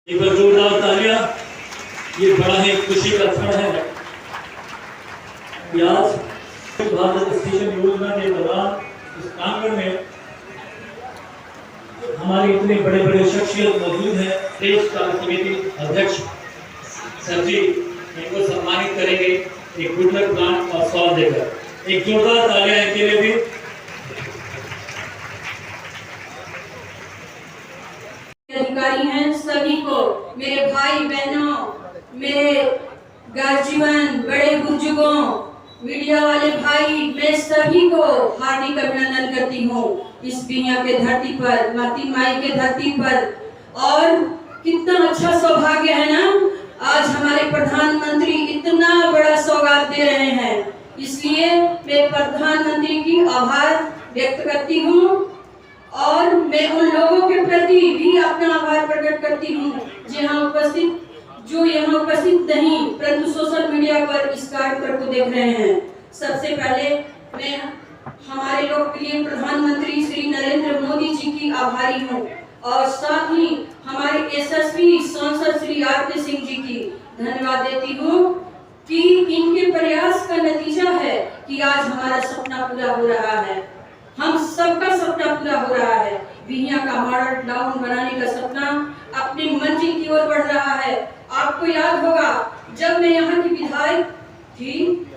एक बार जोरदार तालियां। ये बड़ा ही खुशी का क्षण है कि आज भारत स्टेशन योजना के दौरान इस प्रांगण में हमारे इतने बड़े बड़े शख्सियत मौजूद हैं। देश का समिति अध्यक्ष सर जी इनको सम्मानित करेंगे एक गुड लक प्लांट और सॉल देकर। एक जोरदार तालियां इनके लिए भी। अधिकारी हैं सभी को, मेरे भाई बहनों, मेरे गार्जियन, बड़े बुजुर्गों, मीडिया वाले भाई, मैं सभी को हार्दिक अभिनंदन करती हूँ इस बिहियां के धरती पर, माती माई के धरती पर। और कितना अच्छा सौभाग्य है ना, आज हमारे प्रधानमंत्री इतना बड़ा सौगात दे रहे हैं। इसलिए मैं प्रधानमंत्री की आभार व्यक्त करती हूँ और मैं उन लोगों के प्रति भी अपना आभार प्रकट करती हूँ जो यहाँ उपस्थित नहीं परंतु सोशल मीडिया पर इस कार्यक्रम को देख रहे हैं। सबसे पहले मैं हमारे लोकप्रिय प्रधानमंत्री श्री नरेंद्र मोदी जी की आभारी हूँ और साथ ही हमारे यशस्वी सांसद श्री आर.के. सिंह जी की धन्यवाद देती हूँ कि इनके प्रयास का नतीजा है कि आज हमारा सपना पूरा हो रहा है, हम सबका सपना पूरा हो रहा है। बिहियां का मॉडल टाउन बनाने का सपना अपनी मंजिल की ओर बढ़ रहा है। आपको याद होगा जब मैं यहाँ की विधायक थी,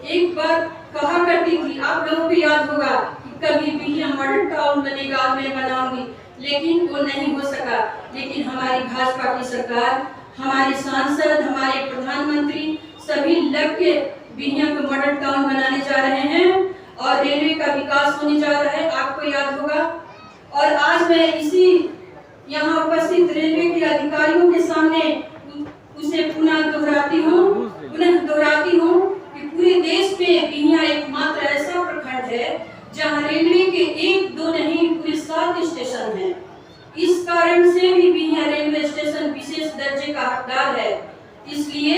एक बार कहा करती थी, आप लोगों को याद होगा कि कभी बिहियां मॉडल टाउन बनेगा, मैं बनाऊंगी, लेकिन वो नहीं हो सका। लेकिन हमारी भाजपा की सरकार, हमारे सांसद, हमारे प्रधानमंत्री सभी लग के बिहियां को मॉडल टाउन बनाने जा रहे हैं और रेलवे का विकास होने जा रहा है, आपको याद होगा। और आज मैं इसी यहाँ उपस्थित रेलवे के अधिकारियों के सामने उसे पुनः दोहराती हूँ कि पूरे देश में बिहियां एकमात्र ऐसा प्रखंड है जहाँ रेलवे के 1, 2 नहीं पूरे 7 स्टेशन हैं। इस कारण से भी बिहियां रेलवे स्टेशन विशेष दर्जे का हकदार है। इसलिए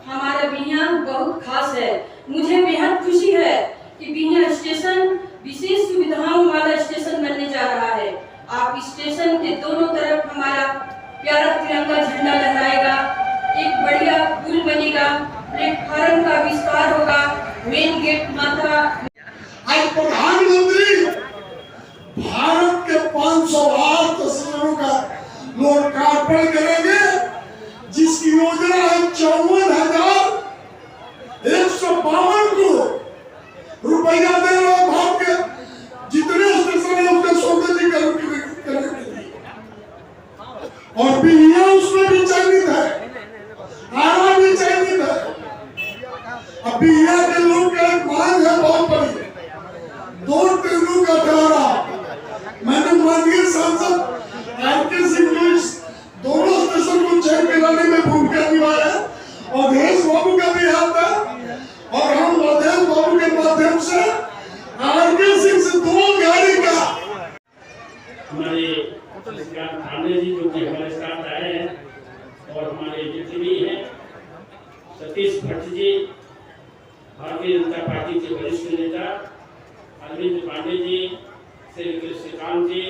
हमारा बिहियां बहुत खास है। मुझे बेहद खुशी है कि बिहियां स्टेशन विशेष सुविधाओं वाला स्टेशन बनने जा रहा है। आप स्टेशन के दोनों तरफ हमारा प्यारा तिरंगा झंडा लहराएगा, एक बढ़िया पुल बनेगा, प्लेटफार्म का विस्तार होगा, मेन गेट माथा। आज प्रधानमंत्री भारत के 508 तस्वीरों का लोकार्पण करेंगे, जिसकी योजना है 54,152 करोड़ रुपया दे रहे भारत के जितने स्टेशन है उसके सौंदर्यीकरण के लिए, और बिहियां उसमें भी चयनित है, आरा भी चयनित है। अब बिहियां के लोग का एक मांग है बहुत बड़ी, 2 ट्रेनों का ठहरा। मैंने माननीय सांसद आर.के. सिंह को इस दोनों स्टेशन को चयन कराने में भूमिका निभाया है और देश बाबू का भी हाथ है, और हम अध्यक्ष बाबू के माध्यम से आर.के. सिंह से 2 गाड़ी का हमारे पांडे जी जो कि हमारे साथ आए हैं और हमारे जितने भी हैं, सतीश भट्ट जी भारतीय जनता पार्टी के वरिष्ठ नेता, अरविंद पांडे जी, श्री कृष्णकांत जी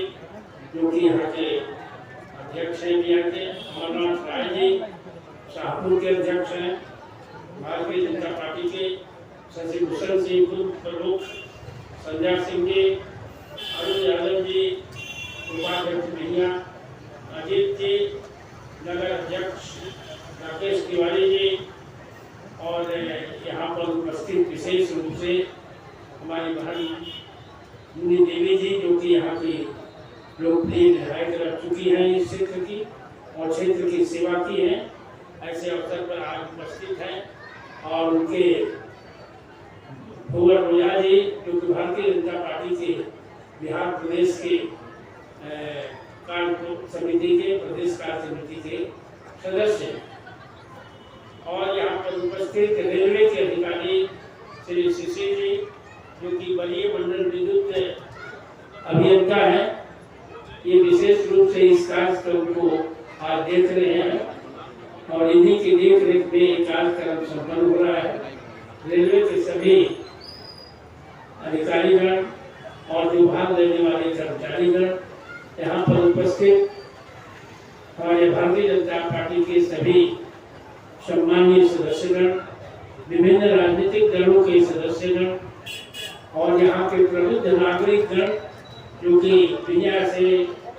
जो कि यहाँ के अध्यक्ष हैं, बिहार के अमरनाथ राय जी शाहपुर के अध्यक्ष हैं, भारतीय जनता पार्टी के शशिभूषण सिंह प्रमुख, संजय सिंह जी, अरुण यादव जी, उपाध्यक्ष बिहियां, अजीत जी, नगर अध्यक्ष राकेश तिवारी जी, और यहाँ पर उपस्थित विशेष रूप से हमारी बहन मुनि देवी जी जो कि यहाँ की लोकप्रिय विधायक रह चुकी हैं इस क्षेत्र की और क्षेत्र की सेवा की है, ऐसे अवसर पर आज उपस्थित हैं। और उनके भूवर ओझा जी जो कि भारतीय जनता पार्टी के बिहार प्रदेश के कार्य समिति के प्रदेश कार्य समिति के सदस्य हैं। और यहाँ पर उपस्थित रेलवे के अधिकारी श्री शिशिर जी जो कि वरीय मंडल विद्युत अभियंता है, ये विशेष रूप से इस कार्यक्रम को आज देख रहे हैं और इन्हीं की देख रेख में एक कार्यक्रम संपन्न हो रहा है। रेलवे के सभी अधिकारीगण और जो भाग लेने वाले कर्मचारीगण यहाँ पर उपस्थित हमारे भारतीय जनता पार्टी के सभी सम्मानीय सदस्यगण, विभिन्न राजनीतिक दलों के सदस्यगण और यहाँ के प्रबुद्ध नागरिकगण जो कि दुनिया से,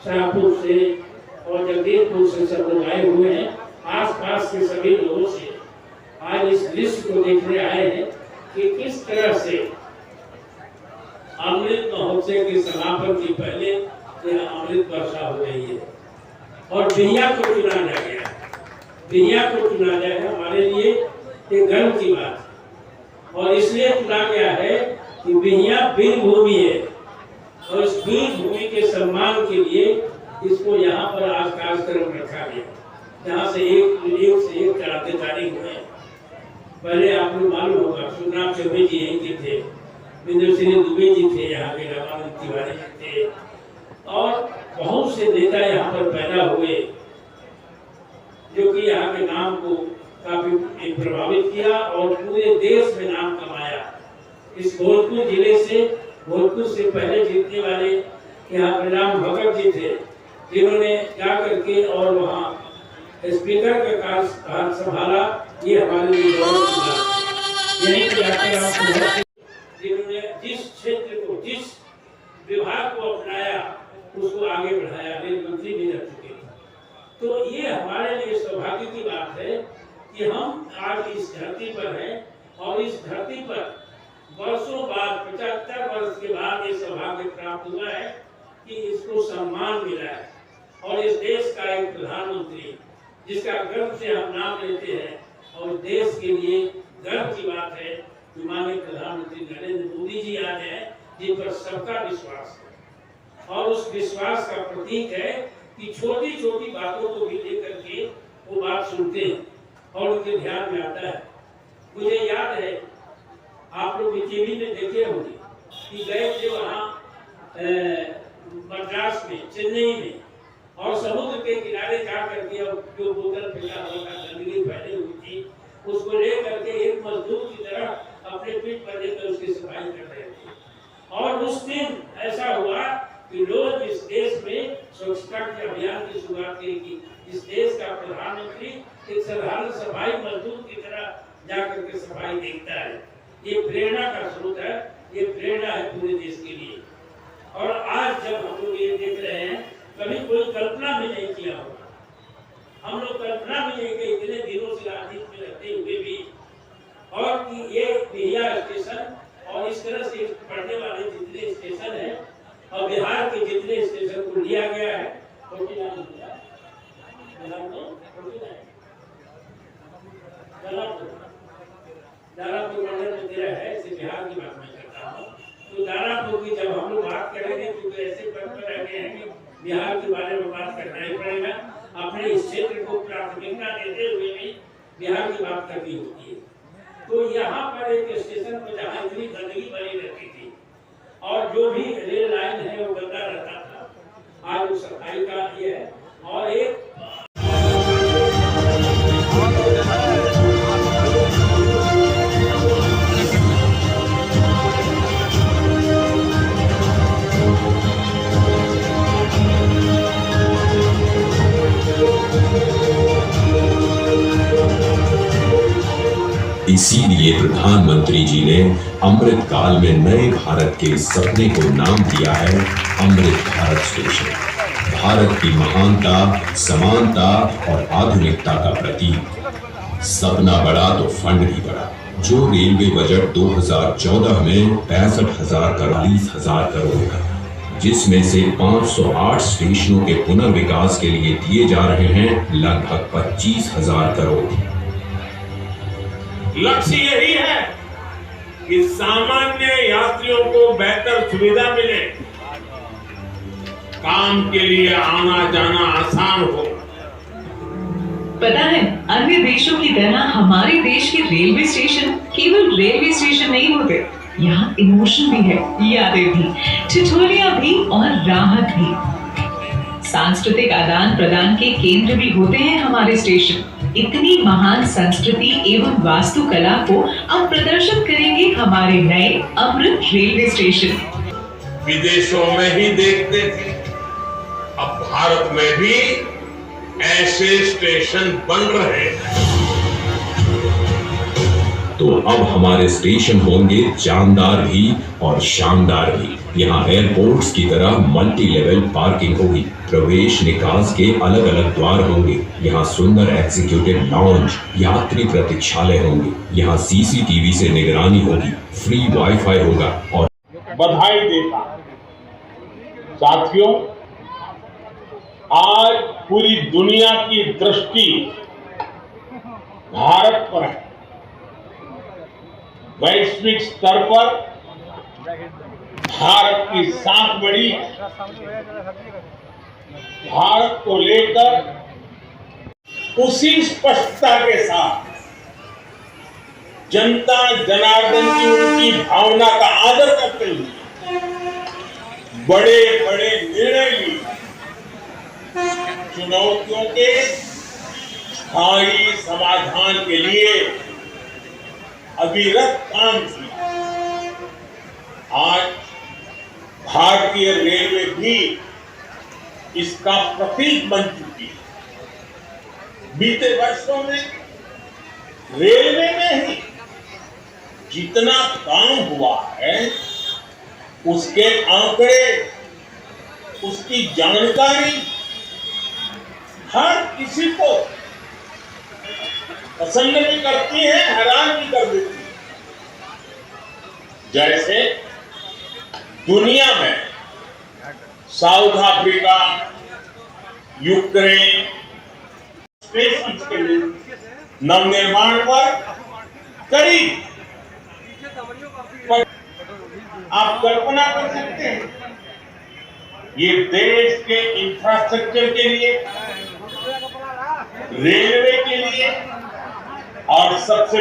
शाहपुर से और जगदीशपुर से सब आए हुए हैं, आसपास के सभी लोगों से आज इस दृश्य को देखने आए हैं कि किस तरह से अमृत महोत्सव के समापन के पहले यह अमृत वर्षा हो रही है और बिहिया को चुना जा गया। बिहिया को चुना गया है हमारे लिए एक गर्व की बात है और इसलिए चुना गया है कि बिहिया वीर भूमि है और इस वीर भूमि के सम्मान के लिए इसको यहाँ पर आज कार्यक्रम रखा गया। यहाँ से एक चढ़ाते जारी हुए। पहले आपको मालूम होगा सुखनाम चौबे जी यहीं के थे, बिंदु सिंह दुबे जी थे, यहाँ के रामानंद तिवारी जी थे और बहुत से नेता यहाँ पर पैदा हुए जो कि यहाँ के नाम को काफी प्रभावित किया और पूरे देश में नाम कमाया। इस भोजपुर जिले से, भोजपुर से पहले जीतने वाले यहाँ प्रणाम भगत जी थे जिन्होंने जा करके और वहाँ स्पीकर का कार्यभार संभाला। ये हमारे लिए गौरव की बात है। यहीं पे आकर आपको जिन्होंने जिस क्षेत्र को, जिस विभाग को अपनाया उसको आगे बढ़ाया, रेल मंत्री भी रह चुके थे। तो ये हमारे लिए सौभाग्य की बात है कि हम आज इस धरती पर हैं और इस धरती पर वर्षों बाद, 75 वर्ष के बाद ये सौभाग्य प्राप्त हुआ है कि इसको सम्मान मिला है और इस देश का एक प्रधानमंत्री जिसका गर्व से हम नाम लेते हैं और देश के लिए गर्व की बात है कि माननीय प्रधानमंत्री नरेंद्र मोदी जी आज हैं जिन पर सबका विश्वास है और उस विश्वास का प्रतीक है कि छोटी छोटी बातों को भी लेकर के वो बात सुनते हैं और उनके ध्यान में आता है। मुझे याद है, आप लोग टीवी में देखे होंगे कि गए थे वहाँ मद्रास में, चेन्नई में और समुद्र के किनारे जा करके जो बोतल फेंका हुआ था, गंदगी फैली हुई थी, उसको ले करके एक मजदूर की तरह अपने पीठ पर लेकर उसकी सफाई कर रहे थे। और उस दिन ऐसा हुआ कि रोज इस देश में स्वच्छता के अभियान की शुरुआत की। इस देश का प्रधानमंत्री एक साधारण सफाई मजदूर की तरह जाकर के सफाई देखता है। ये प्रेरणा का स्रोत है, ये प्रेरणा है पूरे देश के लिए। और आज जब हम लोग ये देख रहे हैं, कभी कोई कल्पना भी नहीं किया होगा, हम लोग कल्पना भी नहीं की इतने दिनों से राजनीति में रहते हुए भी, और कि ये बिहिया स्टेशन और इस तरह से पढ़ने वाले जितने स्टेशन हैं और बिहार के जितने स्टेशन को लिया गया है, दानापुर मंडल में तेरा है, इसे बिहार की बात मैं करता हूँ। तो दानापुर की जब हम लोग बात करेंगे क्योंकि ऐसे पद पर रहते हैं कि बिहार के बारे में बात करना ही पड़ेगा, अपने इस क्षेत्र को प्राथमिकता देते हुए भी बिहार की बात करनी होती है। तो यहाँ पर एक स्टेशन पर जहाँ इतनी गंदगी बनी रहती थी और जो भी रेल लाइन है वो गंदा रहता था, आज उस सफाई का ये है। और एक इसीलिए प्रधानमंत्री जी ने अमृत काल में नए भारत के सपने को नाम दिया है अमृत भारत स्टेशन। भारत की महानता, समानता और आधुनिकता का प्रतीक। सपना बड़ा तो फंड भी बड़ा। जो रेलवे बजट 2014 में 65,000 करोड़ का, जिसमें से 508 स्टेशनों के पुनर्विकास के लिए दिए जा रहे हैं लगभग 25,000 करोड़। लक्ष्य यही है कि सामान्य यात्रियों को बेहतर सुविधा मिले, काम के लिए आना जाना आसान हो। पता है, अन्य देशों की तरह हमारे देश के रेलवे स्टेशन केवल रेलवे स्टेशन नहीं होते, यहाँ इमोशन भी है, यादें भी, ठिठुलियां भी और राहत भी। सांस्कृतिक आदान प्रदान के केंद्र भी होते हैं हमारे स्टेशन। इतनी महान संस्कृति एवं वास्तुकला को अब प्रदर्शित करेंगे हमारे नए अमृत रेलवे स्टेशन। विदेशों में ही देखते थे, अब भारत में भी ऐसे स्टेशन बन रहे हैं। तो अब हमारे स्टेशन होंगे जानदार भी और शानदार भी। यहाँ एयरपोर्ट्स की तरह मल्टी लेवल पार्किंग होगी, प्रवेश निकास के अलग अलग द्वार होंगे। यहाँ सुंदर एग्जीक्यूटिव लॉन्ज, यात्री प्रतीक्षालय होंगे। यहाँ सीसीटीवी से निगरानी होगी, फ्री वाईफाई होगा और बधाई देता हूं। साथियों, आज पूरी दुनिया की दृष्टि भारत पर है। वैश्विक स्तर पर भारत की साख बढ़ी है। भारत को लेकर उसी स्पष्टता के साथ जनता जनार्दन की उनकी भावना का आदर करते हुए बड़े बड़े निर्णय लिए, चुनौतियों के स्थायी समाधान के लिए अविरत काम किया। आज भारतीय रेलवे भी इसका प्रतीक बन चुकी है। बीते वर्षों में रेलवे में ही जितना काम हुआ है, उसके आंकड़े, उसकी जानकारी हर किसी को पसंद भी करती है, हैरान भी कर देती है। जैसे दुनिया में साउथ अफ्रीका, यूक्रेन, स्पेस के नवनिर्माण पर करीब, आप कल्पना कर सकते हैं, ये देश के इंफ्रास्ट्रक्चर के लिए, रेलवे के लिए और सबसे